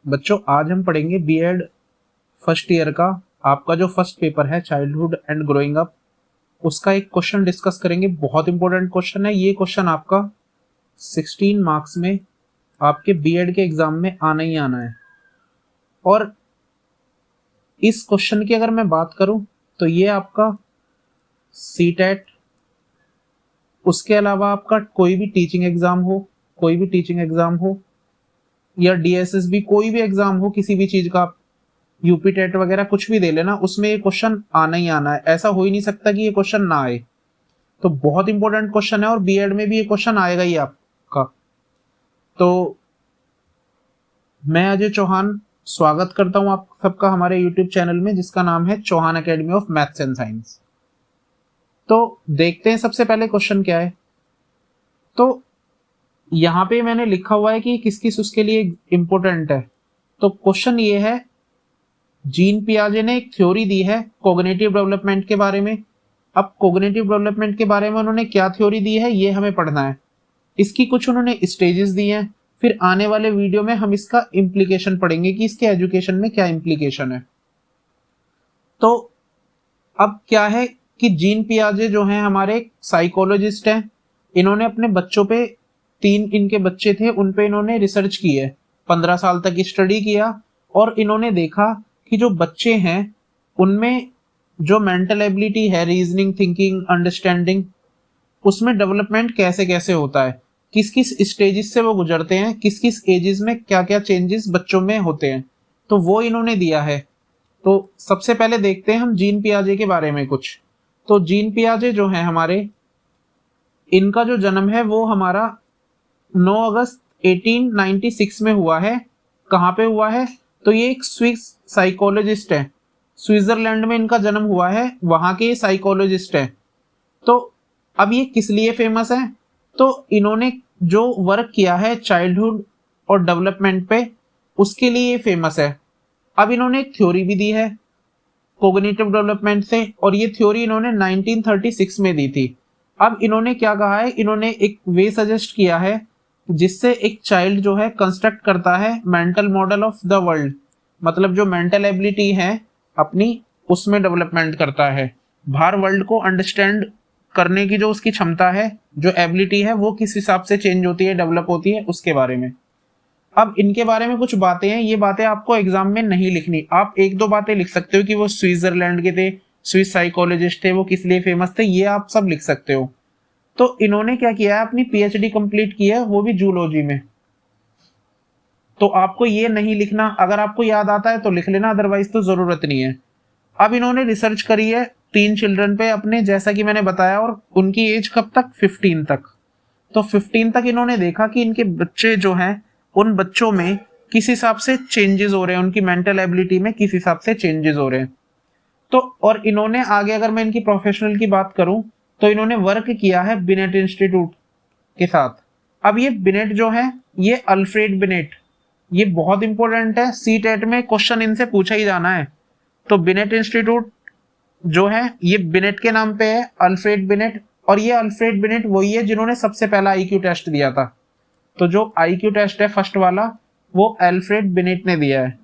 बच्चों आज हम पढ़ेंगे बीएड फर्स्ट ईयर का आपका जो फर्स्ट पेपर है चाइल्डहुड एंड ग्रोइंग अप, उसका एक क्वेश्चन डिस्कस करेंगे। बहुत इंपॉर्टेंट क्वेश्चन है ये। क्वेश्चन आपका 16 मार्क्स में आपके बीएड के एग्जाम में आना ही आना है। और इस क्वेश्चन की अगर मैं बात करूं तो ये आपका सीटेट, उसके अलावा आपका कोई भी टीचिंग एग्जाम हो या डीएसएसबी, कोई भी एग्जाम हो किसी भी चीज का, यूपी टेट वगैरह कुछ भी दे लेना, उसमें ये क्वेश्चन आना ही आना है। ऐसा हो ही नहीं सकता कि ये क्वेश्चन ना आए। तो बहुत इंपॉर्टेंट क्वेश्चन है और बीएड में भी ये क्वेश्चन आएगा ही आपका। तो मैं अजय चौहान स्वागत करता हूं आप सबका हमारे यूट्यूब चैनल में, जिसका नाम है Chauhan academy of maths and science. तो देखते हैं सबसे पहले क्वेश्चन क्या है। तो यहाँ पे मैंने लिखा हुआ है कि किस किस उसके लिए इंपॉर्टेंट है। तो क्वेश्चन ये है, जीन पियाजे ने एक थ्योरी दी है कोग्निटिव डेवलपमेंट के बारे में। अब कोग्निटिव डेवलपमेंट के बारे में उन्होंने क्या थ्योरी दी है ये हमें पढ़ना है। इसकी कुछ उन्होंने स्टेजेस दी हैं, फिर आने वाले वीडियो में हम इसका इम्प्लीकेशन पढ़ेंगे कि इसके एजुकेशन में क्या इम्प्लीकेशन है। तो अब क्या है कि जीन पियाजे जो हैं हमारे साइकोलॉजिस्ट हैं। इन्होंने अपने बच्चों पे, 3 इनके बच्चे थे, उन पे इन्होंने रिसर्च की है, 15 साल तक स्टडी किया और इन्होंने देखा कि जो बच्चे हैं उनमें जो मेंटल एबिलिटी है, रीजनिंग, थिंकिंग, अंडरस्टैंडिंग, उसमें डेवलपमेंट कैसे कैसे होता है, किस किस स्टेजेस से वो गुजरते हैं, किस किस एजेस में क्या क्या चेंजेस बच्चों में होते हैं, तो वो इन्होंने दिया है। तो सबसे पहले देखते हैं हम जीन पियाजे के बारे में कुछ। तो जीन पियाजे जो है हमारे, इनका जो जन्म है वो हमारा 9 अगस्त 1896 में हुआ है। कहाँ पे हुआ है? तो ये एक स्विस साइकोलॉजिस्ट है, स्विट्जरलैंड में इनका जन्म हुआ है, वहां के साइकोलॉजिस्ट है। तो अब ये किस लिए फेमस है? तो इन्होंने जो वर्क किया है चाइल्डहुड और डेवलपमेंट पे, उसके लिए ये फेमस है। अब इन्होंने एक थ्योरी भी दी है कोग्निटिव डेवलपमेंट से, और ये थ्योरी इन्होंने 1936 में दी थी। अब इन्होंने क्या कहा है, इन्होंने एक वे सजेस्ट किया है जिससे एक चाइल्ड जो है कंस्ट्रक्ट करता है mental model of the world, मतलब जो मेंटल एबिलिटी है अपनी, उसमें डेवलपमेंट करता है। बाहर वर्ल्ड को अंडरस्टैंड करने की जो उसकी क्षमता है, जो एबिलिटी है, वो किस हिसाब से चेंज होती है, डेवलप होती है, उसके बारे में। अब इनके बारे में कुछ बातें हैं, ये बातें आपको एग्जाम में नहीं लिखनी। आप एक दो बातें लिख सकते हो कि वो स्विट्जरलैंड के थे, स्विस साइकोलॉजिस्ट थे, वो किस लिए फेमस थे, ये आप सब लिख सकते हो। तो इन्होंने क्या किया है, अपनी पीएचडी कंप्लीट की है, वो भी जूलॉजी में। तो आपको ये नहीं लिखना, अगर आपको याद आता है तो लिख लेना, अदरवाइज तो जरूरत नहीं है। अब इन्होंने रिसर्च करी है 3 चिल्ड्रन पे अपने, जैसा कि मैंने बताया, और उनकी एज कब तक? 15 तक। तो 15 तक इन्होंने देखा कि इनके बच्चे जो हैं, उन बच्चों में किस हिसाब से चेंजेस हो रहे हैं, उनकी मेंटल एबिलिटी में किस हिसाब से चेंजेस हो रहे हैं। तो और इन्होंने आगे, अगर मैं इनकी प्रोफेशनल की बात करूं, तो इन्होंने वर्क किया है बिनेट इंस्टीट्यूट के साथ। अब ये बिनेट जो है, ये अल्फ्रेड बिनेट, ये बहुत इंपॉर्टेंट है, सी टेट में क्वेश्चन इनसे पूछा ही जाना है। तो बिनेट इंस्टीट्यूट जो है ये बिनेट के नाम पे है, अल्फ्रेड बिनेट। और ये अल्फ्रेड बिनेट वही है जिन्होंने सबसे पहला आईक्यू टेस्ट दिया था। तो जो आईक्यू टेस्ट है फर्स्ट वाला, वो अल्फ्रेड बिनेट ने दिया है।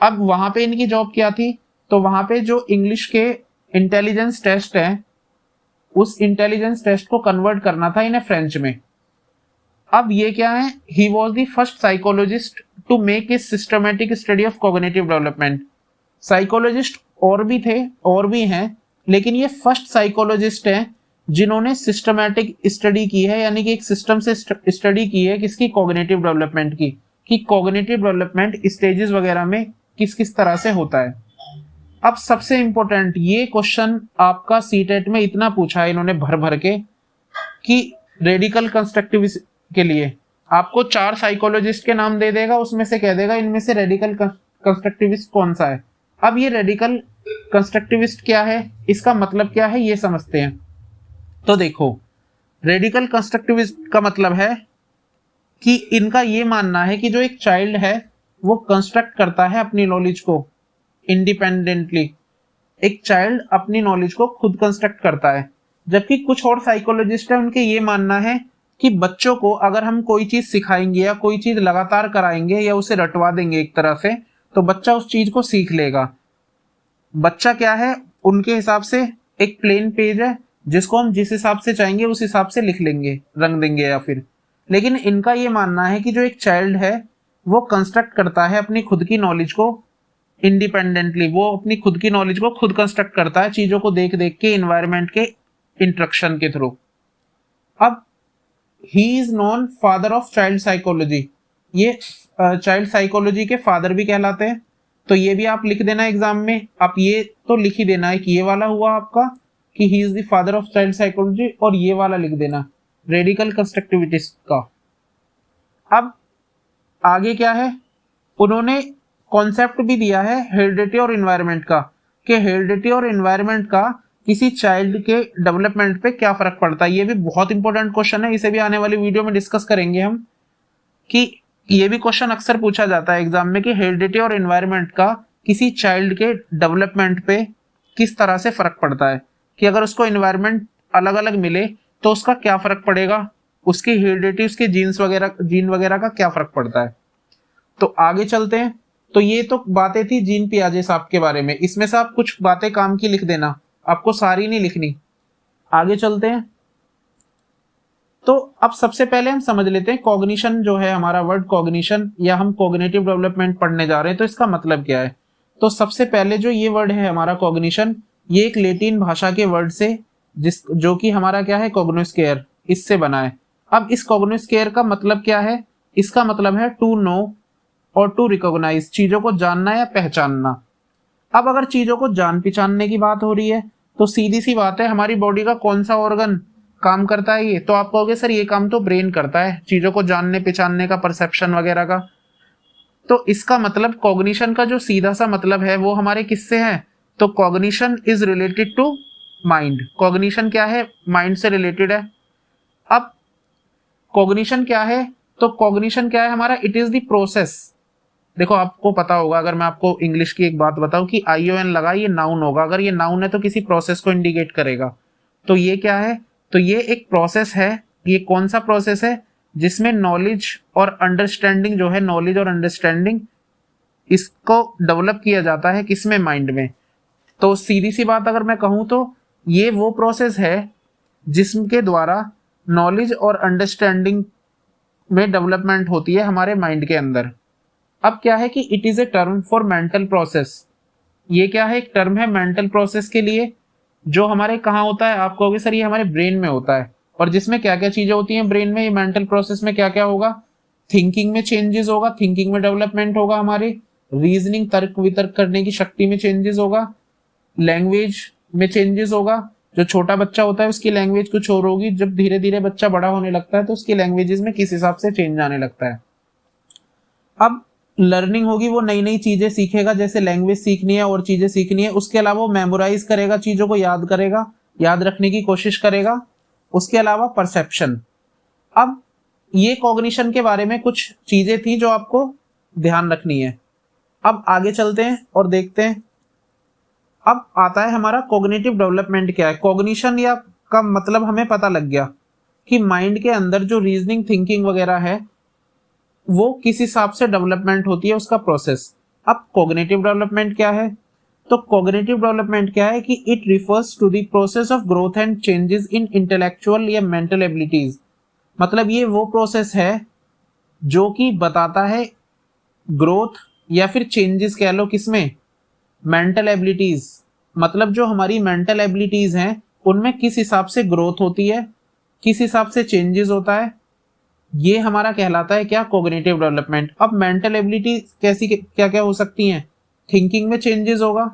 अब वहां पे इनकी जॉब क्या थी? तो वहां पे जो इंग्लिश के इंटेलिजेंस टेस्ट है, उस इंटेलिजेंस टेस्ट को कन्वर्ट करना था इन्हें फ्रेंच में। अब ये क्या है, he was the first psychologist to make a systematic study of cognitive development. Psychologist और भी थे, और भी हैं, लेकिन ये फर्स्ट साइकोलॉजिस्ट हैं जिन्होंने सिस्टमैटिक स्टडी की है, यानी कि एक सिस्टम से स्टडी की है किसकी? कॉग्निटिव डेवलपमेंट की, कि कॉग्निटिव डेवलपमेंट स्टेजेस वगैरह में किस किस तरह से होता है। अब सबसे इंपॉर्टेंट ये क्वेश्चन आपका सीटेट में इतना पूछा है इन्होंने भर भर के, कि रेडिकल कंस्ट्रक्टिविस्ट के लिए आपको 4 साइकोलॉजिस्ट के नाम दे देगा, उसमें से कह देगा इनमें से रेडिकल कंस्ट्रक्टिविस्ट कौन सा है। अब ये रेडिकल कंस्ट्रक्टिविस्ट क्या है, इसका मतलब क्या है, ये समझते हैं। तो देखो, रेडिकल कंस्ट्रक्टिविस्ट का मतलब है कि इनका ये मानना है कि जो एक चाइल्ड है वो कंस्ट्रक्ट करता है अपनी नॉलेज को इंडिपेंडेंटली। एक चाइल्ड अपनी नॉलेज को खुद कंस्ट्रक्ट करता है। जबकि कुछ और साइकोलॉजिस्ट है, उनके ये मानना है कि बच्चों को अगर हम कोई चीज सिखाएंगे या कोई चीज लगातार कराएंगे या उसे रटवा देंगे एक तरह से, तो बच्चा उस चीज को सीख लेगा। बच्चा क्या है, उनके हिसाब से एक प्लेन पेज है जिसको हम जिस हिसाब से चाहेंगे उस हिसाब से लिख लेंगे, रंग देंगे या फिर। लेकिन इनका ये मानना है कि जो एक चाइल्ड है वो कंस्ट्रक्ट करता है अपनी खुद की नॉलेज को इंडिपेंडेंटली, वो अपनी खुद की नॉलेज को खुद कंस्ट्रक्ट करता है चीजों को देख देख के, इन्वायरमेंट के इंस्ट्रक्शन के थ्रू। अब he is non father of child psychology, ये चाइल्ड साइकोलॉजी के फादर भी कहलाते हैं। तो ये भी आप लिख देना एग्जाम में, आप ये तो लिख ही देना है कि ये वाला हुआ आपका कि he is the father of child psychology, और ये वाला लिख देना रेडिकल कंस्ट्रक्टिविटिस्ट का। अब आगे क्या है, उन्होंने कॉन्सेप्ट भी दिया है हेरिडिटी और एनवायरनमेंट का, कि हेरिडिटी और एनवायरनमेंट का किसी चाइल्ड के डेवलपमेंट पे क्या फर्क पड़ता है। ये भी बहुत इंपॉर्टेंट क्वेश्चन है, इसे भी आने वाली वीडियो में डिस्कस करेंगे हम, कि ये भी क्वेश्चन अक्सर पूछा जाता है एग्जाम में कि हेरिडिटी और एनवायरनमेंट का किसी चाइल्ड के डेवलपमेंट पे किस तरह से फर्क पड़ता है, कि अगर उसको एनवायरनमेंट अलग अलग मिले तो उसका क्या फर्क पड़ेगा, उसकी हेरिडिटी, उसके जीन वगैरह का क्या फर्क पड़ता है। तो आगे चलते हैं। तो ये तो बातें थी जीन पियाजे साहब के बारे में, इसमें से आप कुछ बातें काम की लिख देना, आपको सारी नहीं लिखनी। आगे चलते हैं। तो अब सबसे पहले हम समझ लेते हैं कॉग्निशन जो है, हमारा वर्ड कॉग्निशन, या हम कॉग्निटिव डेवलपमेंट पढ़ने जा रहे हैं, तो इसका मतलब क्या है। तो सबसे पहले जो ये वर्ड है हमारा कॉग्निशन, ये एक लैटिन भाषा के वर्ड से जो कि हमारा क्या है, कॉग्नोस्केयर, इससे बना है। अब इस कॉग्नोस्केयर का मतलब क्या है, इसका मतलब है टू नो और टू रिकॉग्नाइज, चीजों को जानना या पहचानना। अब अगर चीजों को जान पहचानने की बात हो रही है तो सीधी सी बात है, हमारी बॉडी का कौन सा ऑर्गन काम करता है ये, तो आप कहोगे सर ये काम तो ब्रेन करता है, चीजों को जानने पहचानने का, परसेप्शन वगैरह का। तो इसका मतलब कॉग्निशन का जो सीधा सा मतलब है वो हमारे किससे है, तो cognition is related to mind. Cognition क्या है, माइंड से रिलेटेड है। अब कॉग्निशन क्या है, तो कॉग्निशन क्या है हमारा, इट इज द प्रोसेस। देखो आपको पता होगा, अगर मैं आपको इंग्लिश की एक बात बताऊं कि ION लगा, ये नाउन होगा, अगर ये नाउन है तो किसी प्रोसेस को इंडिकेट करेगा। तो ये क्या है, तो ये एक प्रोसेस है। ये कौन सा प्रोसेस है, जिसमें नॉलेज और अंडरस्टैंडिंग जो है, नॉलेज और अंडरस्टैंडिंग, इसको डेवलप किया जाता है किसमें, माइंड में। तो सीधी सी बात अगर मैं कहूं तो ये वो प्रोसेस है जिसके द्वारा नॉलेज और अंडरस्टैंडिंग में डेवलपमेंट होती है हमारे माइंड के अंदर। अब क्या है कि it is a term for mental process. ये क्या है, एक टर्म है मेंटल प्रोसेस के लिए, जो हमारे कहाँ होता है, आप कहोगे सर ये हमारे ब्रेन में होता है। और जिसमें क्या क्या चीजें होती हैं ब्रेन में, ये मेंटल प्रोसेस में क्या क्या होगा, थिंकिंग में चेंजेस होगा, थिंकिंग में डेवलपमेंट होगा, हमारे रीजनिंग, तर्क वितर्क करने की शक्ति में चेंजेस होगा, लैंग्वेज में चेंजेस होगा। जो छोटा बच्चा होता है उसकी लैंग्वेज कुछ और होगी, जब धीरे धीरे बच्चा बड़ा होने लगता है तो उसकी लैंग्वेजेस में किस हिसाब से चेंज आने लगता है। अब लर्निंग होगी, वो नई नई चीजें सीखेगा, जैसे लैंग्वेज सीखनी है और चीजें सीखनी है। उसके अलावा वो मेमोराइज करेगा, चीजों को याद करेगा, याद रखने की कोशिश करेगा। उसके अलावा परसेप्शन। अब ये कॉग्निशन के बारे में कुछ चीजें थी जो आपको ध्यान रखनी है। अब आगे चलते हैं और देखते हैं। अब आता है हमारा कॉग्निटिव डेवलपमेंट क्या है। कॉग्निशन या का मतलब हमें पता लग गया कि माइंड के अंदर जो रीजनिंग, थिंकिंग वगैरह है वो किस हिसाब से डेवलपमेंट होती है, उसका प्रोसेस। अब कॉग्निटिव डेवलपमेंट क्या है, तो कॉग्निटिव डेवलपमेंट क्या है कि it refers to the process of growth and changes in intellectual या मेंटल एबिलिटीज। मतलब ये वो प्रोसेस है जो कि बताता है ग्रोथ या फिर चेंजेस कह लो किसमें, मेंटल एबिलिटीज। मतलब जो हमारी मेंटल एबिलिटीज हैं उनमें किस हिसाब से ग्रोथ होती है, किस हिसाब से चेंजेस होता है, ये हमारा कहलाता है क्या, कॉग्निटिव डेवलपमेंट। अब मेंटल एबिलिटी कैसी क्या क्या हो सकती हैं, थिंकिंग में चेंजेस होगा,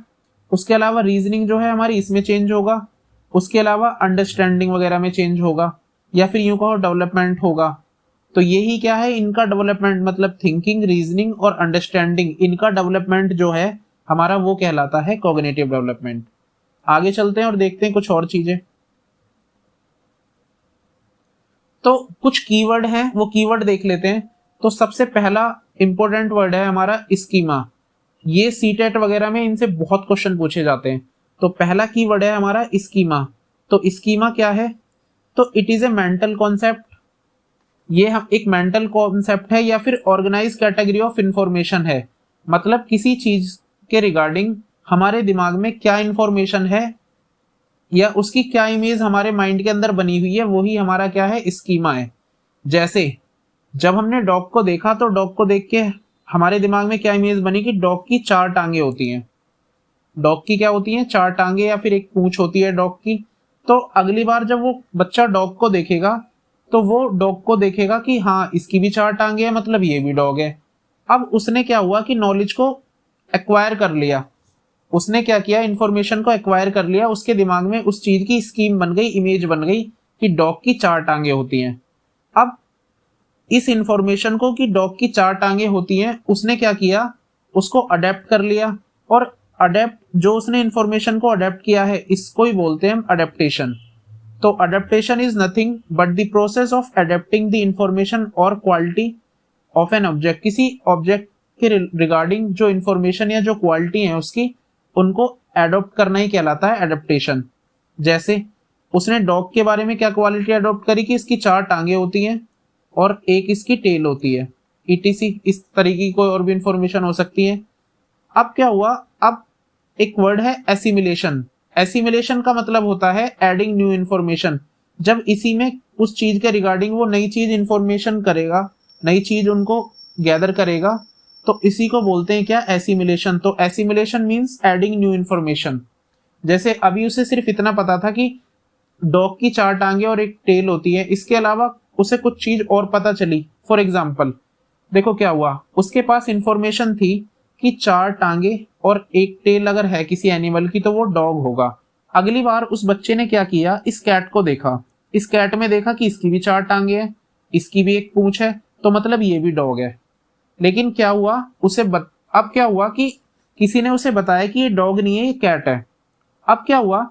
उसके अलावा रीजनिंग जो है हमारी इसमें चेंज होगा, उसके अलावा अंडरस्टैंडिंग वगैरह में चेंज होगा, या फिर यूं कहो डेवलपमेंट होगा। तो यही क्या है इनका डेवलपमेंट, मतलब थिंकिंग, रीजनिंग और अंडरस्टैंडिंग, इनका डेवलपमेंट जो है हमारा वो कहलाता है कॉग्निटिव डेवलपमेंट। आगे चलते हैं और देखते हैं कुछ और चीजें। तो कुछ कीवर्ड हैं, वो कीवर्ड देख लेते हैं। तो सबसे पहला इंपॉर्टेंट वर्ड है हमारा स्कीमा। ये सीटेट वगैरह में इनसे बहुत क्वेश्चन पूछे जाते हैं। तो पहला कीवर्ड है हमारा स्कीमा। तो स्कीमा क्या है, तो it is a mental concept ये हम एक मेंटल कॉन्सेप्ट है या फिर ऑर्गेनाइज कैटेगरी ऑफ इंफॉर्मेशन है। मतलब किसी चीज के रिगार्डिंग हमारे दिमाग में क्या इंफॉर्मेशन है या उसकी क्या इमेज हमारे माइंड के अंदर बनी हुई है, वही हमारा क्या है, स्कीमा है। जैसे जब हमने डॉग को देखा तो डॉग को देख के हमारे दिमाग में क्या इमेज बनी कि डॉग की 4 टांगे होती हैं। डॉग की क्या होती हैं, 4 टांगे या फिर एक पूंछ होती है डॉग की। तो अगली बार जब वो बच्चा डॉग को देखेगा तो वो डॉग को देखेगा कि हाँ इसकी भी 4 टांगे हैं, मतलब ये भी डॉग है। अब उसने क्या हुआ कि नॉलेज को एक्वायर कर लिया, उसने क्या किया, इंफॉर्मेशन को एक्वायर कर लिया, उसके दिमाग में उस चीज की स्कीम बन गई, इमेज बन गई कि डॉग की 4 टांगे होती हैं। अब इस इंफॉर्मेशन को कि डॉग की 4 टांगे होती हैं, उसने क्या किया, उसको अडेप्ट कर लिया। और अडेप्ट जो उसने इंफॉर्मेशन को अडेप्ट किया है, इसको ही बोलते हैं हम अडेप्टेशन। तो adaptation is nothing but the process of adapting the information और क्वालिटी ऑफ एन ऑब्जेक्ट। किसी ऑब्जेक्ट के रिगार्डिंग जो इंफॉर्मेशन या जो क्वालिटी है उसकी, उनको एडॉप्ट करना ही कहलाता है एडेप्टेशन। जैसे उसने डॉग के बारे में क्या क्वालिटी एडॉप्ट करी कि इसकी 4 टांगे होती हैं और एक इसकी टेल होती है, ईटीसी। इस तरीके की कोई और भी इंफॉर्मेशन हो सकती है। अब क्या हुआ, अब एक वर्ड है एसिमिलेशन। एसिमिलेशन का मतलब होता है एडिंग न्यू इंफॉर्मेशन। जब इसी में उस चीज के रिगार्डिंग वो नई चीज इंफॉर्मेशन करेगा, नई चीज उनको गैदर करेगा, तो इसी को बोलते हैं क्या, एसिमिलेशन। तो assimilation means adding new information. जैसे अभी उसे सिर्फ इतना पता था कि डॉग की 4 टांगे और एक टेल होती है, इसके अलावा उसे कुछ चीज और पता चली। फॉर एग्जाम्पल देखो क्या हुआ, उसके पास इंफॉर्मेशन थी कि 4 टांगे और एक टेल अगर है किसी एनिमल की तो वो डॉग होगा। अगली बार उस बच्चे ने क्या किया, इस कैट को देखा, इस कैट में देखा कि इसकी भी 4 टांगे हैं, इसकी भी एक पूंछ है, तो मतलब ये भी डॉग है। लेकिन क्या हुआ, अब क्या हुआ कि किसी ने उसे बताया कि ये डॉग नहीं है, ये कैट है। अब क्या हुआ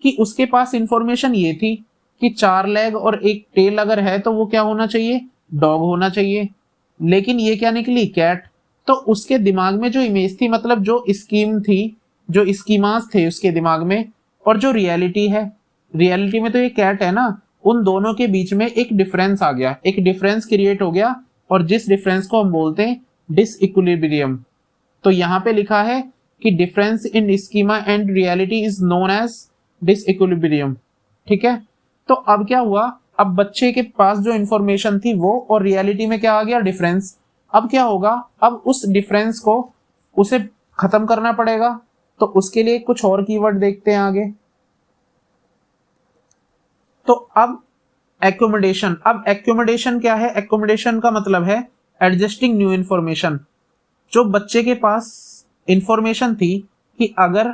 कि उसके पास इंफॉर्मेशन ये थी कि 4 लेग और एक टेल अगर है तो वो क्या होना चाहिए, डॉग होना चाहिए। लेकिन ये क्या निकली, कैट। तो उसके दिमाग में जो इमेज थी, मतलब जो स्कीम थी, जो स्कीमास थे उसके दिमाग में, और जो रियलिटी है, रियलिटी में तो ये कैट है ना, उन दोनों के बीच में एक डिफरेंस आ गया, एक डिफरेंस क्रिएट हो गया। और जिस डिफरेंस को हम बोलते हैं डिसइक्विलिब्रियम। तो यहाँ पे लिखा है कि difference in schema and reality is known as disequilibrium. ठीक है। तो अब क्या हुआ, अब बच्चे के पास जो इंफॉर्मेशन थी वो, और रियलिटी में क्या आ गया, डिफरेंस। अब क्या होगा, अब उस डिफरेंस को उसे खत्म करना पड़ेगा। तो उसके लिए कुछ और कीवर्ड देखते हैं आगे। तो अब एक्कोमोडेशन। अब एक्कोमोडेशन क्या है, एक्कोमोडेशन का मतलब है एडजस्टिंग न्यू इंफॉर्मेशन। जो बच्चे के पास इंफॉर्मेशन थी कि अगर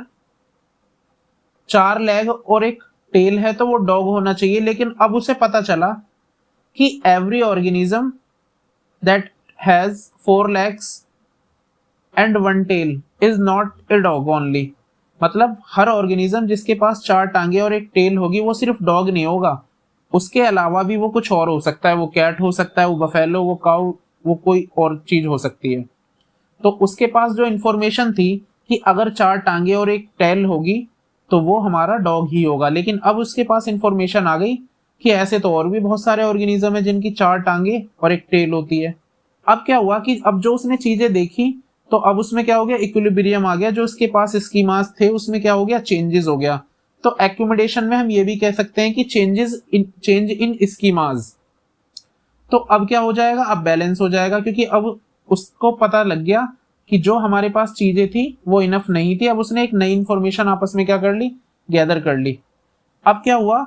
4 लेग और एक टेल है तो वो डॉग होना चाहिए, लेकिन अब उसे पता चला कि every organism that has 4 legs and 1 tail is not a dog only. मतलब हर ऑर्गेनिज्म जिसके पास 4 टांगे और एक टेल होगी वो सिर्फ डॉग नहीं होगा, उसके अलावा भी वो कुछ और हो सकता है। वो कैट हो सकता है, वो बफेलो, वो काउ, वो कोई और चीज हो सकती है। तो उसके पास जो इंफॉर्मेशन थी कि अगर 4 टांगे और एक टेल होगी तो वो हमारा डॉग ही होगा, लेकिन अब उसके पास इंफॉर्मेशन आ गई कि ऐसे तो और भी बहुत सारे ऑर्गेनिज्म है जिनकी 4 टांगे और एक टेल होती है। अब क्या हुआ कि अब जो उसने चीजें देखी तो अब उसमें क्या हो गया, इक्विलिब्रियम आ गया। जो उसके पास स्कीमास थे उसमें क्या हो गया, चेंजेस हो गया। तो एक्यूमुलेशन में हम ये भी कह सकते हैं कि चेंज इन स्कीमास। तो अब क्या हो जाएगा, अब बैलेंस हो जाएगा, क्योंकि अब उसको पता लग गया कि जो हमारे पास चीजें थी वो इनफ नहीं थी। अब उसने एक नई इंफॉर्मेशन आपस में क्या कर ली, गैदर कर ली। अब क्या हुआ,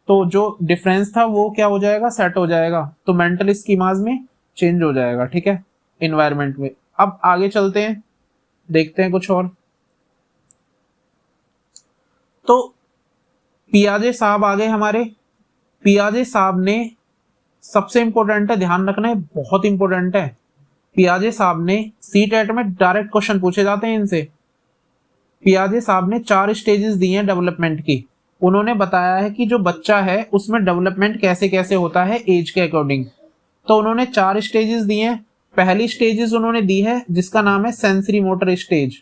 तो जो डिफरेंस था वो क्या हो जाएगा, सेट हो जाएगा। तो मेंटल स्कीमाज में चेंज हो जाएगा। ठीक है, इन्वायरमेंट में। अब आगे चलते हैं, देखते हैं कुछ और। तो पियाजे साहब आ गए हमारे। पियाजे साहब ने, सबसे इंपॉर्टेंट है, ध्यान रखना है, बहुत इंपॉर्टेंट है। पियाजे साहब ने सीटेट में डायरेक्ट क्वेश्चन पूछे जाते हैं इनसे। पियाजे साहब ने 4 स्टेजेस दी हैं डेवलपमेंट की। उन्होंने बताया है कि जो बच्चा है उसमें डेवलपमेंट कैसे कैसे होता है एज के अकॉर्डिंग। तो उन्होंने 4 स्टेजेस दी हैं। पहली स्टेजेस उन्होंने दी है जिसका नाम है सेंसरी मोटर स्टेज।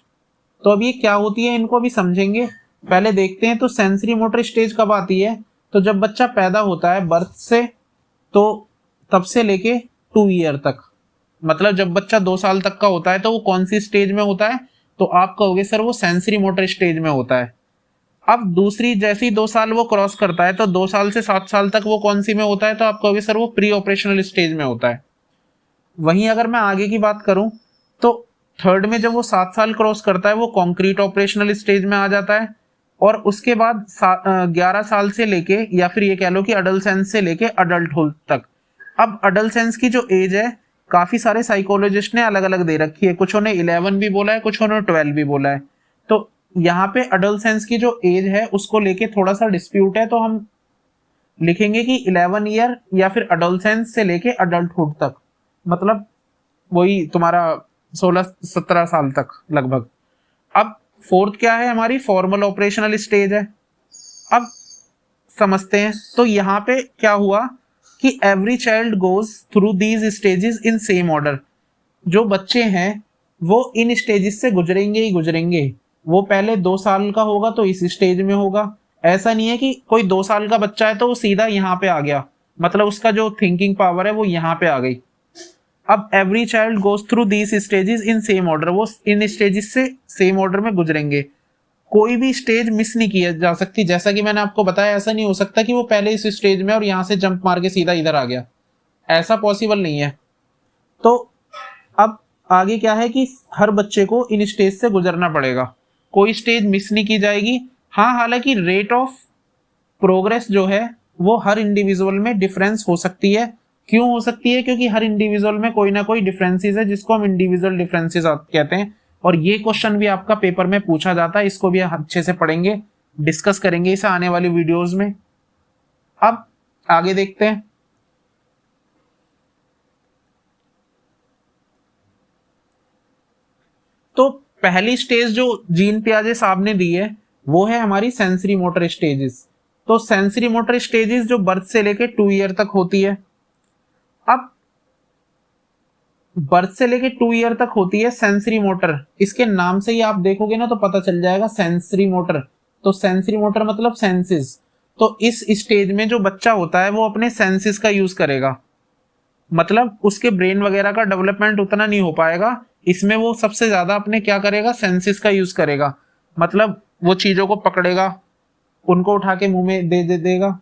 तो अब ये क्या होती है इनको भी समझेंगे, पहले देखते हैं। तो सेंसरी मोटर स्टेज कब आती है, तो जब बच्चा पैदा होता है बर्थ से, तो तब से लेके 2 ईयर तक। मतलब जब बच्चा 2 साल तक का होता है तो वो कौन सी स्टेज में होता है, तो आप कहोगे सर वो सेंसरी मोटर स्टेज में होता है। अब दूसरी जैसे ही 2 साल वो क्रॉस करता है तो 2 साल से 7 साल तक वो कौन सी में होता है, तो आप कहोगे सर वो प्री ऑपरेशनल स्टेज में होता है। वहीं अगर मैं आगे की बात करूं तो थर्ड में जब वो 7 साल क्रॉस करता है वो कॉन्क्रीट ऑपरेशनल स्टेज में आ जाता है। और उसके बाद 11 साल से लेके, या फिर ये कह लो कि अडल्ट से लेके अडल्टहुड तक। अब अडल्ट की जो एज है काफी सारे साइकोलॉजिस्ट ने अलग अलग दे रखी है, कुछ ने 11 भी बोला है, कुछ ने 12 भी बोला है। तो यहाँ पे अडल्ट की जो एज है उसको लेके थोड़ा सा डिस्प्यूट है, तो हम लिखेंगे कि 11 ईयर या फिर अडल्ट से लेके अडल्टहुड तक, मतलब वही तुम्हारा 16-17 साल तक लगभग। अब फोर्थ क्या है, हमारी फॉर्मल ऑपरेशनल स्टेज है। अब समझते हैं, तो यहाँ पे क्या हुआ कि every child goes through these stages in same order. जो बच्चे हैं वो इन स्टेजेस से गुजरेंगे ही गुजरेंगे। वो पहले 2 साल का होगा तो इस स्टेज में होगा। ऐसा नहीं है कि कोई 2 साल का बच्चा है तो वो सीधा यहाँ पे आ गया, मतलब उसका जो थिंकिंग पावर है वो यहाँ पे आ गई। अब every child goes through these stages in same order, वो इन स्टेजेस से सेम ऑर्डर में गुजरेंगे। कोई भी स्टेज मिस नहीं किया जा सकती। जैसा कि मैंने आपको बताया, ऐसा नहीं हो सकता कि वो पहले इस स्टेज में और यहां से जंप मार के सीधा इधर आ गया, ऐसा पॉसिबल नहीं है। तो अब आगे क्या है कि हर बच्चे को इन स्टेज से गुजरना पड़ेगा, कोई स्टेज मिस नहीं की जाएगी। हाँ, हालांकि रेट ऑफ प्रोग्रेस जो है वो हर इंडिविजुअल में डिफरेंस हो सकती है। क्यों हो सकती है? क्योंकि हर इंडिविजुअल में कोई ना कोई डिफरेंसेस है जिसको हम इंडिविजुअल डिफरेंसेस कहते हैं। और ये क्वेश्चन भी आपका पेपर में पूछा जाता है, इसको भी अच्छे से पढ़ेंगे, डिस्कस करेंगे इसे आने वाली वीडियोस में। अब आगे देखते हैं। तो पहली स्टेज जो जीन पियाजे साहब ने दी है वो है हमारी सेंसरी मोटर स्टेजेस। तो सेंसरी मोटर स्टेजेस जो बर्थ से लेके 2 ईयर तक होती है। अब बर्थ से लेके 2 ईयर तक होती है सेंसरी मोटर। इसके नाम से ही आप देखोगे ना तो पता चल जाएगा सेंसरी मोटर। तो सेंसरी मोटर मतलब सेंसेस। तो इस स्टेज में जो बच्चा होता है वो अपने सेंसेस का यूज करेगा, मतलब उसके ब्रेन वगैरह का डेवलपमेंट उतना नहीं हो पाएगा। इसमें वो सबसे ज्यादा अपने क्या करेगा, सेंसेस का यूज करेगा। मतलब वो चीजों को पकड़ेगा, उनको उठा के मुंह में दे देगा,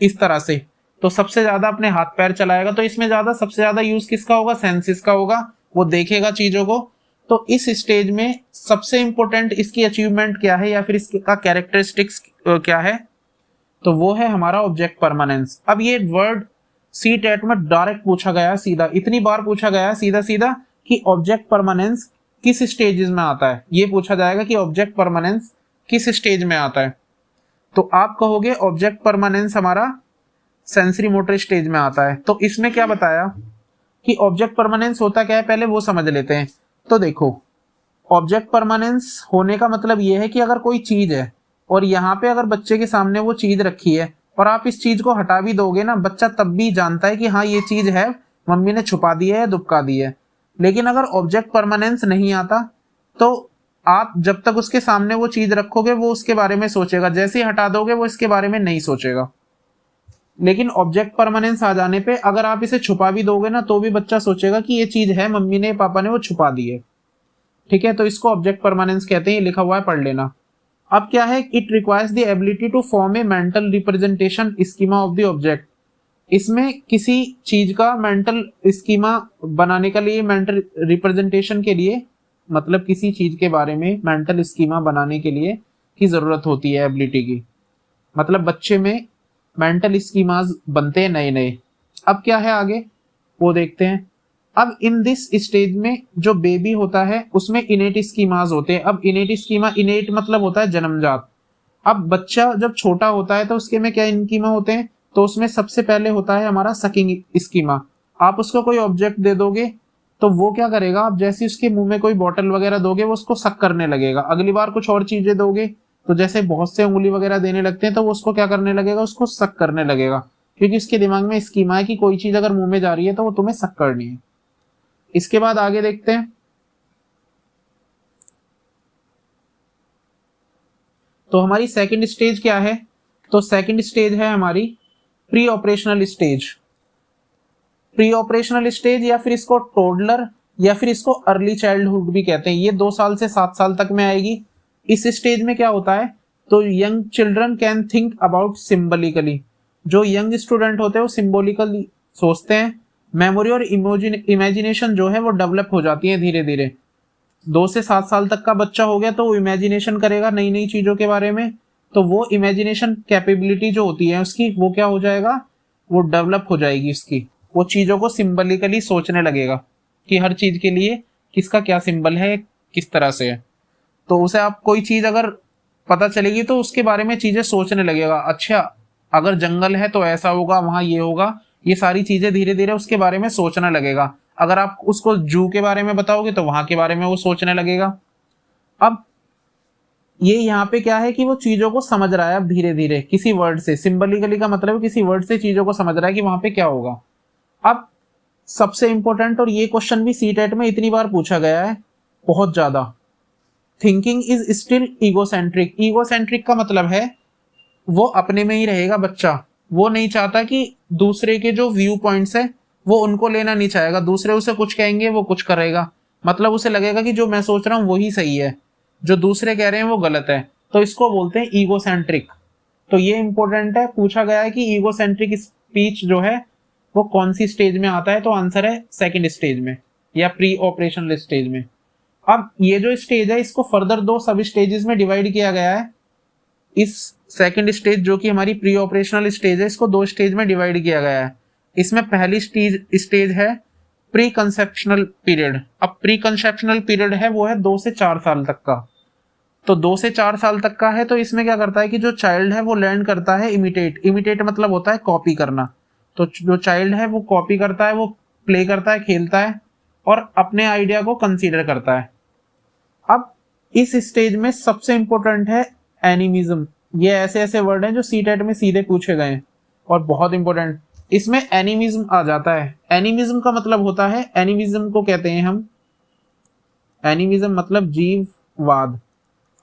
इस तरह से। तो सबसे ज्यादा अपने हाथ पैर चलाएगा। तो इसमें ज्यादा सबसे ज्यादा यूज किसका होगा, सेंसेस का होगा। वो देखेगा चीजों को। तो इस स्टेज में सबसे इंपॉर्टेंट इसकी अचीवमेंट क्या है या फिर इसका कैरेक्टरिस्टिक्स क्या है, तो वो है हमारा ऑब्जेक्ट परमानेंस। अब ये वर्ड सी टेट में डायरेक्ट पूछा गया सीधा, इतनी बार पूछा गया सीधा सीधा कि ऑब्जेक्ट परमानेंस किस स्टेजेस में आता है। ये पूछा जाएगा कि ऑब्जेक्ट परमानेंस किस स्टेज में आता है। तो आप कहोगे ऑब्जेक्ट परमानेंस हमारा सेंसरी मोटर स्टेज में आता है। तो इसमें क्या बताया कि ऑब्जेक्ट परमानेंस होता क्या है, पहले वो समझ लेते हैं। तो देखो, ऑब्जेक्ट परमानेंस होने का मतलब ये है कि अगर कोई चीज है और यहाँ पे अगर बच्चे के सामने वो चीज रखी है और आप इस चीज को हटा भी दोगे ना, बच्चा तब भी जानता है कि हाँ ये चीज है, मम्मी ने छुपा दी है या दुबका दी है। लेकिन अगर ऑब्जेक्ट परमानेंस नहीं आता तो आप जब तक उसके सामने वो चीज रखोगे वो उसके बारे में सोचेगा, जैसे ही हटा दोगे वो इसके बारे में नहीं सोचेगा। लेकिन ऑब्जेक्ट परमानेंस आ जाने पे अगर आप इसे छुपा भी दोगे ना तो भी बच्चा सोचेगा कि ये चीज है, मम्मी ने पापा ने वो छुपा दी है। ठीक है, तो इसको ऑब्जेक्ट परमानेंस कहते हैं, लिखा हुआ है, पढ़ लेना। अब क्या है, it requires the ability to form a mental representation schema of the object. इसमें किसी चीज का मेंटल स्कीमा बनाने के लिए, मेंटल रिप्रेजेंटेशन के लिए, मतलब किसी चीज के बारे में मेंटल स्कीमा बनाने के लिए की जरूरत होती है एबिलिटी की। मतलब बच्चे में मेंटल स्कीमाज बनते हैं नए नए। अब क्या है आगे वो देखते हैं। अब इन दिस स्टेज में जो बेबी होता है उसमें इनेट स्कीमाज होते हैं। अब इनेट स्कीमा, इनेट मतलब होता है जन्मजात। अब बच्चा जब छोटा होता है तो उसके में क्या स्कीमा होते हैं, तो उसमें सबसे पहले होता है हमारा सकिंग स्कीमा। आप उसको कोई ऑब्जेक्ट दे दोगे तो वो क्या करेगा, आप जैसे उसके मुंह में कोई बॉटल वगैरह दोगे वो उसको सक करने लगेगा। अगली बार कुछ और चीजें दोगे तो जैसे बहुत से उंगली वगैरह देने लगते हैं तो वो उसको क्या करने लगेगा, उसको सक करने लगेगा, क्योंकि उसके दिमाग में स्कीमा है कि कोई चीज अगर मुंह में जा रही है तो वो तुम्हें सक करनी है। इसके बाद आगे देखते हैं। तो हमारी सेकंड स्टेज क्या है, तो सेकंड स्टेज है हमारी pre operational stage. Pre operational stage या फिर इसको टोडलर या फिर इसको अर्ली चाइल्डहुड भी कहते हैं। ये 2 साल से 7 साल तक में आएगी। इस स्टेज में क्या होता है, तो young children can think about सिंबलिकली। जो यंग स्टूडेंट होते हैं वो सिंबॉलिकली सोचते हैं। मेमोरी और इमेजिनेशन जो है वो डेवलप हो जाती है धीरे धीरे। 2 से 7 साल तक का बच्चा हो गया तो वो इमेजिनेशन करेगा नई नई चीजों के बारे में, तो वो इमेजिनेशन कैपेबिलिटी जो होती है उसकी वो क्या हो जाएगा, वो डेवलप हो जाएगी इसकी। वो चीजों को सिंबलिकली सोचने लगेगा कि हर चीज के लिए किसका क्या सिंबल है, किस तरह से है। तो उसे आप कोई चीज अगर पता चलेगी तो उसके बारे में चीजें सोचने लगेगा। अच्छा अगर जंगल है तो ऐसा होगा, वहां ये होगा, ये सारी चीजें धीरे धीरे उसके बारे में सोचने लगेगा। अगर आप उसको जू के बारे में बताओगे तो वहां के बारे में वो सोचने लगेगा। अब ये यहाँ पे क्या है कि वो चीजों को समझ रहा है अब धीरे धीरे किसी वर्ड से। सिंबलिकली का मतलब है किसी वर्ड से चीजों को समझ रहा है कि वहां पे क्या होगा। अब सबसे इंपॉर्टेंट, और ये क्वेश्चन भी सीटेट में इतनी बार पूछा गया है बहुत ज्यादा, thinking is still egocentric. Egocentric का मतलब है वो अपने में ही रहेगा बच्चा, वो नहीं चाहता कि दूसरे के जो व्यू पॉइंट्स है वो उनको लेना नहीं चाहेगा। दूसरे उसे कुछ कहेंगे वो कुछ करेगा, मतलब उसे लगेगा कि जो मैं सोच रहा हूँ वही सही है, जो दूसरे कह रहे हैं वो गलत है। तो इसको बोलते हैं ईगोसेंट्रिक। तो ये इंपॉर्टेंट है, पूछा गया है कि ईगोसेंट्रिक स्पीच जो है वो कौन सी स्टेज में आता है, तो आंसर है सेकंड स्टेज में या प्री ऑपरेशनल स्टेज में। अब ये जो स्टेज है इसको फर्दर 2 सब स्टेजेस में डिवाइड किया गया है। इस सेकंड स्टेज जो कि हमारी प्री ऑपरेशनल स्टेज है इसको 2 स्टेज में डिवाइड किया गया है। इसमें पहली स्टेज है प्री कंसेप्शनल पीरियड। अब प्री कंसेप्शनल पीरियड है वो है 2 से 4 साल तक का। तो 2 से 4 साल तक का है, तो इसमें क्या करता है कि जो चाइल्ड है वो लर्न करता है इमिटेट मतलब होता है कॉपी करना। तो जो चाइल्ड है वो कॉपी करता है, वो प्ले करता है, खेलता है और अपने आइडिया को कंसीडर करता है। अब इस स्टेज में सबसे इंपॉर्टेंट है एनिमिज्म। ये ऐसे ऐसे वर्ड हैं जो सीटेट में सीधे पूछे गए हैं और बहुत इंपॉर्टेंट। इसमें एनिमिज्म आ जाता है। एनिमिज्म का मतलब होता है, एनिमिज्म को कहते हैं हम, एनिमिज्म मतलब जीववाद।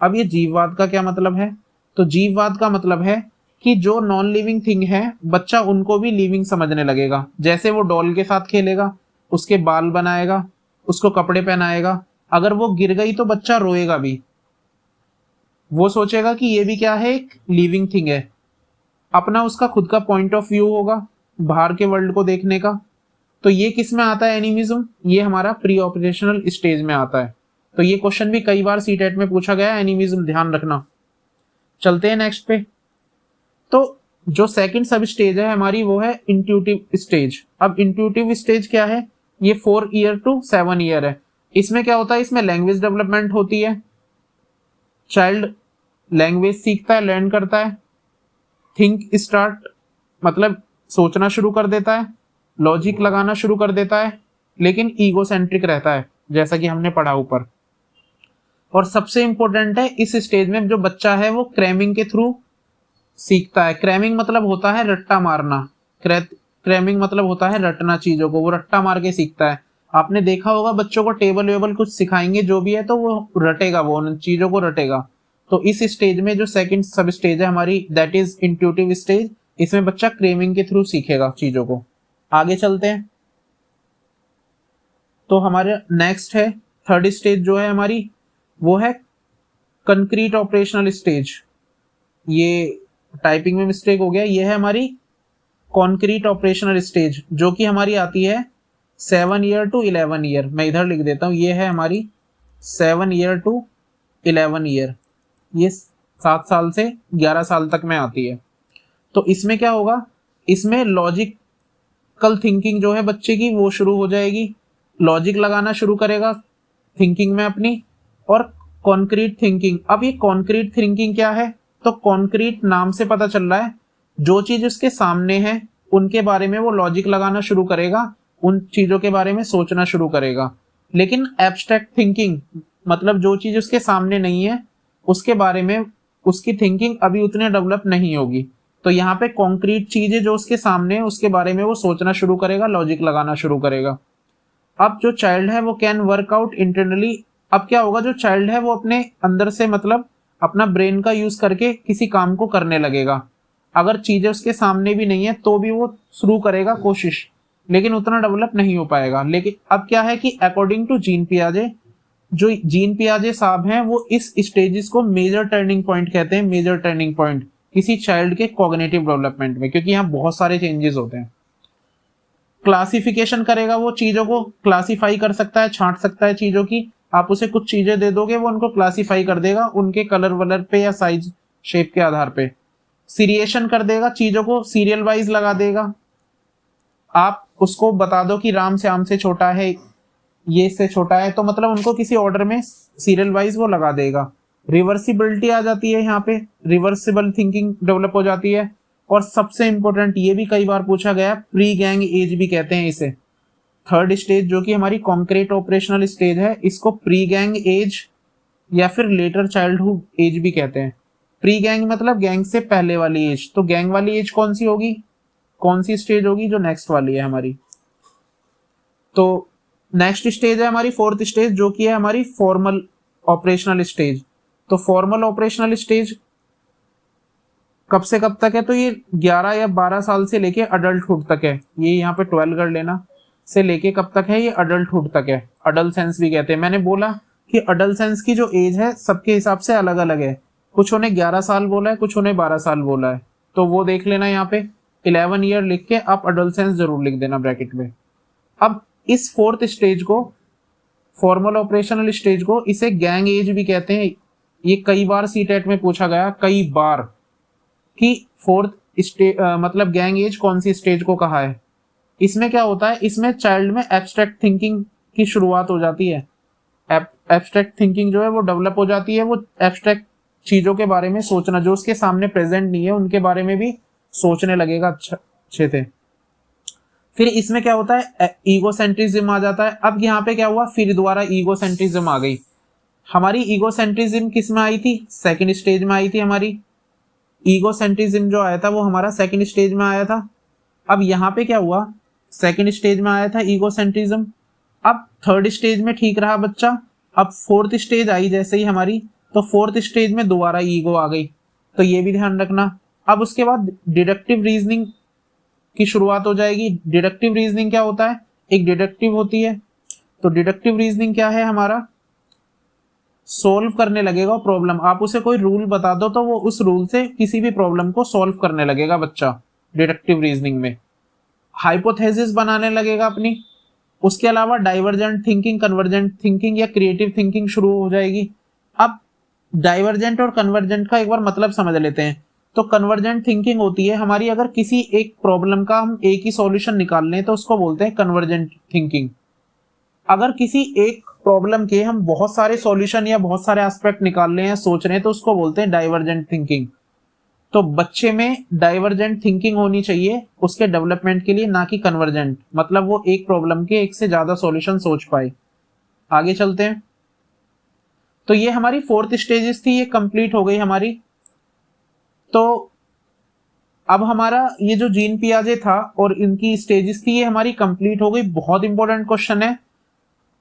अब ये जीववाद का क्या मतलब है, तो जीववाद का मतलब है कि जो नॉन लिविंग थिंग है बच्चा उनको भी लिविंग समझने लगेगा। जैसे वो डॉल के साथ खेलेगा, उसके बाल बनाएगा, उसको कपड़े पहनाएगा, अगर वो गिर गई तो बच्चा रोएगा भी, वो सोचेगा कि ये भी क्या है, एक लिविंग थिंग है। अपना उसका खुद का पॉइंट ऑफ व्यू होगा बाहर के वर्ल्ड को देखने का। तो ये किस में आता है एनिमिज्म, ये हमारा प्री ऑपरेशनल स्टेज में आता है। तो ये क्वेश्चन भी कई बार सीटेट में पूछा गया है, एनिमिज्म ध्यान रखना। चलते हैं नेक्स्ट पे। तो जो सेकंड सब स्टेज है हमारी वो है इंट्यूटिव स्टेज। अब इंट्यूटिव स्टेज क्या है, ये 4 ईयर टू 7 ईयर है। इसमें क्या होता है, इसमें लैंग्वेज डेवलपमेंट होती है। चाइल्ड लैंग्वेज सीखता है, लर्न करता है। थिंक स्टार्ट मतलब सोचना शुरू कर देता है, लॉजिक लगाना शुरू कर देता है, लेकिन ईगोसेंट्रिक रहता है जैसा कि हमने पढ़ा ऊपर। और सबसे इंपॉर्टेंट है इस स्टेज में जो बच्चा है वो क्रैमिंग के थ्रू सीखता है। क्रैमिंग मतलब होता है रट्टा मारना। क्रैमिंग मतलब होता है रटना चीजों को, वो रट्टा मार के सीखता है। आपने देखा होगा बच्चों को टेबल वेबल कुछ सिखाएंगे जो भी है तो वो रटेगा, वो उन चीजों को रटेगा। तो इस स्टेज में जो सेकंड सब स्टेज है हमारी, दैट इज इंट्यूटिव स्टेज, इसमें बच्चा क्रैमिंग के थ्रू सीखेगा चीजों को। आगे चलते हैं। तो हमारे नेक्स्ट है थर्ड स्टेज जो है हमारी, वो है कंक्रीट ऑपरेशनल स्टेज। ये टाइपिंग में मिस्टेक हो गया, ये है हमारी कॉन्क्रीट ऑपरेशनल स्टेज जो कि हमारी आती है 7 ईयर टू 11 ईयर। मैं इधर लिख देता हूँ, ये है हमारी 7 ईयर टू 11 ईयर। ये 7 साल से 11 साल तक में आती है। तो इसमें क्या होगा, इसमें लॉजिकल थिंकिंग जो है बच्चे की वो शुरू हो जाएगी, लॉजिक लगाना शुरू करेगा थिंकिंग में अपनी। और कॉन्क्रीट थिंकिंग, अब ये कॉन्क्रीट थिंकिंग क्या है, तो कॉन्क्रीट नाम से पता चल रहा है जो चीज उसके सामने है उनके बारे में वो लॉजिक लगाना शुरू करेगा, उन चीजों के बारे में सोचना शुरू करेगा। लेकिन एब्स्ट्रैक्ट थिंकिंग मतलब जो चीज उसके सामने नहीं है उसके बारे में उसकी थिंकिंग अभी उतने डेवलप नहीं होगी। तो यहाँ पे कॉन्क्रीट चीजें जो उसके सामने है उसके बारे में वो सोचना शुरू करेगा, लॉजिक लगाना शुरू करेगा। अब जो चाइल्ड है वो कैन वर्क आउट इंटरनली। अब क्या होगा, जो चाइल्ड है वो अपने अंदर से मतलब अपना ब्रेन का यूज करके किसी काम को करने लगेगा। अगर चीजें उसके सामने भी नहीं है तो भी वो शुरू करेगा कोशिश लेकिन उतना डेवलप नहीं हो पाएगा। लेकिन अब क्या है कि अकॉर्डिंग टू जीन पियाजे, जो जीन पियाजे साहब हैं वो इस स्टेजेस को मेजर टर्निंग पॉइंट कहते हैं, मेजर टर्निंग पॉइंट किसी चाइल्ड के कॉग्निटिव डेवलपमेंट में, क्योंकि यहाँ बहुत सारे चेंजेस होते हैं। क्लासिफिकेशन करेगा, वो चीजों को क्लासिफाई कर सकता है, छांट सकता है चीजों की। आप उसे कुछ चीजें दे दोगे वो उनको क्लासिफाई कर देगा उनके कलर वलर पे या साइज शेप के आधार पे। सीरिएशन कर देगा, चीजों को सीरियल वाइज लगा देगा। आप उसको बता दो कि राम से आम से छोटा है, ये इससे छोटा है, तो मतलब उनको किसी ऑर्डर में सीरियल वाइज वो लगा देगा। रिवर्सिबिलिटी आ जाती है यहाँ पे, रिवर्सिबल थिंकिंग डेवलप हो जाती है। और सबसे इंपॉर्टेंट, ये भी कई बार पूछा गया, प्री गैंग एज भी कहते हैं इसे। थर्ड स्टेज जो कि हमारी कॉन्क्रीट ऑपरेशनल स्टेज है, इसको प्री गैंग एज या फिर लेटर चाइल्डहुड एज भी कहते हैं। प्री गैंग मतलब गैंग से पहले वाली एज, तो गैंग वाली एज कौन सी होगी, कौन सी स्टेज होगी, जो नेक्स्ट वाली है हमारी। तो नेक्स्ट स्टेज है हमारी फोर्थ स्टेज, जो कि है हमारी फॉर्मल ऑपरेशनल स्टेज। तो फॉर्मल ऑपरेशनल स्टेज कब से कब तक है, तो ये 11 या 12 साल से लेके अडल्टहुड तक है। ये यहाँ पे 12 कर लेना, से लेके कब तक है, ये अडल्टहुड तक है। अडल्सेंस भी कहते हैं। मैंने बोला कि अडल्सेंस की जो एज है सबके हिसाब से अलग अलग है, कुछ ने 11 साल बोला है, कुछ ने 12 साल बोला है, तो वो देख लेना। यहाँ पे 11 ईयर लिख के आप अडल्सेंस जरूर लिख देना ब्रैकेट में। अब इस फोर्थ स्टेज को, फॉर्मल ऑपरेशनल स्टेज को, इसे गैंग एज भी कहते हैं। ये कई बार सीटेट में पूछा गया, कई बार, कि फोर्थ स्टेज मतलब गैंग एज कौन सी स्टेज को कहा है। इसमें क्या होता है, इसमें चाइल्ड में एब्स्ट्रैक्ट थिंकिंग की शुरुआत हो जाती है। एब्स्ट्रैक्ट थिंकिंग जो है वो डेवलप हो जाती है। वो एब्स्ट्रैक्ट चीजों के बारे में सोचना, जो उसके सामने प्रेजेंट नहीं है उनके बारे में भी सोचने लगेगा अच्छे से। फिर इसमें क्या होता है, ईगोसेंट्रिज्म आ जाता है। अब यहाँ पे क्या हुआ, फिर दोबारा ईगोसेंट्रिज्म आ गई। हमारी ईगोसेंट्रिज्म किस में आई थी, सेकंड स्टेज में आई थी। हमारी ईगोसेंट्रिज्म जो आया था वो हमारा सेकंड स्टेज में आया था। अब यहाँ पे क्या हुआ, सेकंड स्टेज में आया था ईगोसेंट्रिज्म। अब थर्ड स्टेज में ठीक रहा बच्चा। अब फोर्थ स्टेज आई जैसे ही हमारी, तो फोर्थ स्टेज में दोबारा ईगो आ गई, तो ये भी ध्यान रखना। अब उसके बाद डिडक्टिव रीजनिंग की शुरुआत हो जाएगी। डिडक्टिव रीजनिंग क्या होता है, एक डिडक्टिव होती है। तो डिडक्टिव रीजनिंग क्या है, हमारा सोल्व करने लगेगा प्रॉब्लम। आप उसे कोई रूल बता दो तो वो उस रूल से किसी भी प्रॉब्लम को सोल्व करने लगेगा बच्चा डिडक्टिव रीजनिंग में। हाइपोथेसिस बनाने लगेगा अपनी। उसके अलावा डाइवर्जेंट थिंकिंग, कन्वर्जेंट थिंकिंग या क्रिएटिव थिंकिंग शुरू हो जाएगी। अब डाइवर्जेंट और कन्वर्जेंट का एक बार मतलब समझ लेते हैं। तो कन्वर्जेंट थिंकिंग होती है हमारी, अगर किसी एक प्रॉब्लम का हम एक ही सॉल्यूशन निकाल लें तो उसको बोलते हैं कन्वर्जेंट थिंकिंग। अगर किसी एक प्रॉब्लम के हम बहुत सारे सॉल्यूशन या बहुत सारे एस्पेक्ट निकाल रहे हैं, सोच रहे हैं, तो उसको बोलते हैं डाइवर्जेंट थिंकिंग। तो बच्चे में डाइवर्जेंट थिंकिंग होनी चाहिए उसके डेवलपमेंट के लिए, ना कि कन्वर्जेंट, मतलब वो एक प्रॉब्लम के एक से ज्यादा सॉल्यूशन सोच पाए। आगे चलते हैं। तो ये हमारी फोर्थ स्टेजेस थी, ये कंप्लीट हो गई हमारी। तो अब हमारा ये जो जीन पियाजे था और इनकी स्टेजेस थी, ये हमारी कंप्लीट हो गई। बहुत इंपॉर्टेंट क्वेश्चन है,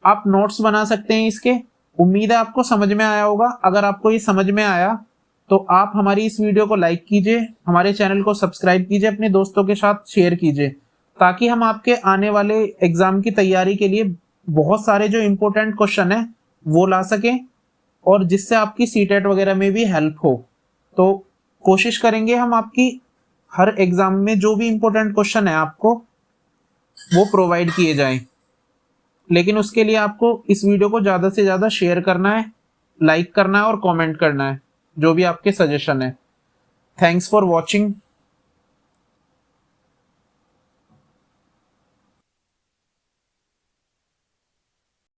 आप नोट्स बना सकते हैं इसके। उम्मीद है आपको समझ में आया होगा। अगर आपको ये समझ में आया तो आप हमारी इस वीडियो को लाइक कीजिए, हमारे चैनल को सब्सक्राइब कीजिए, अपने दोस्तों के साथ शेयर कीजिए, ताकि हम आपके आने वाले एग्जाम की तैयारी के लिए बहुत सारे जो इंपॉर्टेंट क्वेश्चन है वो ला सकें, और जिससे आपकी सीटेट वगैरह में भी हेल्प हो। तो कोशिश करेंगे हम आपकी हर एग्जाम में जो भी इंपॉर्टेंट क्वेश्चन है आपको वो प्रोवाइड किए जाएं। लेकिन उसके लिए आपको इस वीडियो को ज़्यादा से ज़्यादा शेयर करना है, लाइक करना है और कमेंट करना है, जो भी आपके सजेशन है। Thanks for watching.